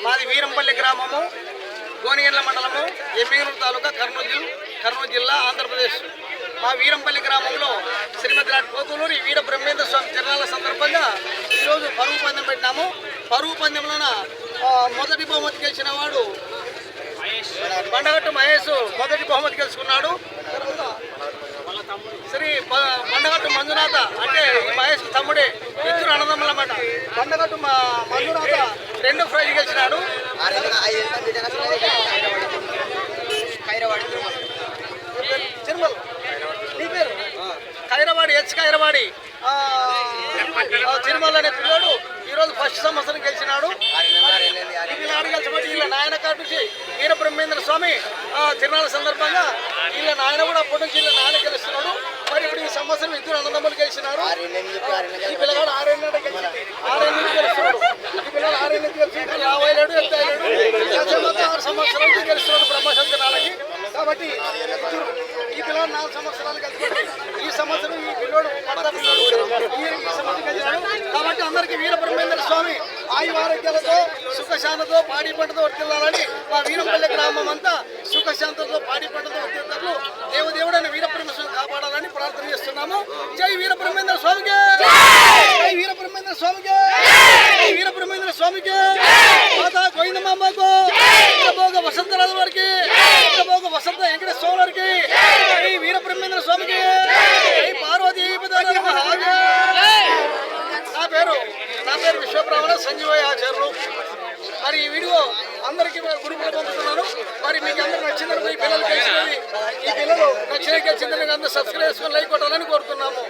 మాది వీరంపల్లి గ్రామము, గోనిగండ్ల మండలము, ఎమ్మిగనూరు తాలూకా, కర్నూలు జిల్లా, ఆంధ్రప్రదేశ్. మా వీరంపల్లి గ్రామంలో శ్రీమతి కోతులూరి వీర బ్రహ్మేంద్ర స్వామి తిరణాల సందర్భంగా ఈరోజు పరుగు పందెం పెట్టినాము. పరుగు పందెంలోన మొదటి బహుమతి గెలిచిన వాడు బండగట్టు మహేష్ మొదటి బహుమతి గెలుచుకున్నాడు. తర్వాత శ్రీ బండగట్టు మంజునాథ, అంటే ఈ మహేష్ తమ్ముడే, ఇద్దరు అన్నదమ్ములన్నమాట. బండగట్టు మంజునాథ రెండో ప్రైజ్ గెలిచినాడు. ఖైరవాడి ఖైరవాడి తిరుమల అనే పిల్లోడు ఈరోజు ఫస్ట్ సంవత్సరం గెలిచినాడు. వీళ్ళ నాయన కాటి నుంచి వీర బ్రహ్మేంద్ర స్వామి తిరునాళ్ళ సందర్భంగా వీళ్ళ నాయన కూడా అప్పటి నుంచి వీళ్ళ నాయన గెలుస్తున్నాడు. మరి ఇప్పుడు ఈ సంవత్సరం ఇద్దరు అన్నదమ్ములు గెలిచినారు. ఈ పిల్లగాడు 6 ఏళ్ళ గెలుస్తున్నాడు. ఈ పిల్లలు 6 ఏళ్ళకి గెలిచి 50 ఏడు 6 సంవత్సరాల నుంచి గెలుస్తున్నాడు బ్రహ్మశంకరాలకి. కాబట్టి ఈ పిల్లలు 4 సంవత్సరాలు గెలిచాడు. ఈ సంవత్సరం ఈ పిల్లోడు ఈ సంవత్సరం గెలిచాడు. కాబట్టి అందరికీ వీర బ్రహ్మేంద్ర స్వామి ఆయువారోగ్యాలతో సుఖశాంతతో పాడి పంటతో వర్తిల్లాలని మా వీరంపల్లి గ్రామం అంతా సుఖశాంతతో పాడి పంటతో వర్తిల్లారు. దేవదేవుడైన వీరబ్రహ్మేంద్ర కాపాడాలని ప్రార్థన చేస్తున్నాము. జై వీరబ్రహ్మేంద్ర స్వామికి, జై వీరబ్రహ్మేంద్ర స్వామికి, జై వీరబ్రహ్మేంద్ర స్వామికి, మాతా గోవిందమాంబకు, భోగ వసంతరాజు వారికి, భోగ వసంత వెంకటేశ్వర వారికి, జై వీరబ్రహ్మేంద్ర స్వామికి, జై పార్వతీ. నా పేరు విశ్వబ్రాహ్మణ సంజీవయ్య ఆచార్యులు. మరి ఈ వీడియో అందరికీ గ్రూపులో పంపుతున్నాను. మరి మీకు అందరూ నచ్చిందని, మీ పిల్లలు గెలిచినది, ఈ పిల్లలు గెలిచిందని అందరూ సబ్స్క్రైబ్ చేసుకొని లైక్ కొట్టాలని కోరుతున్నాము.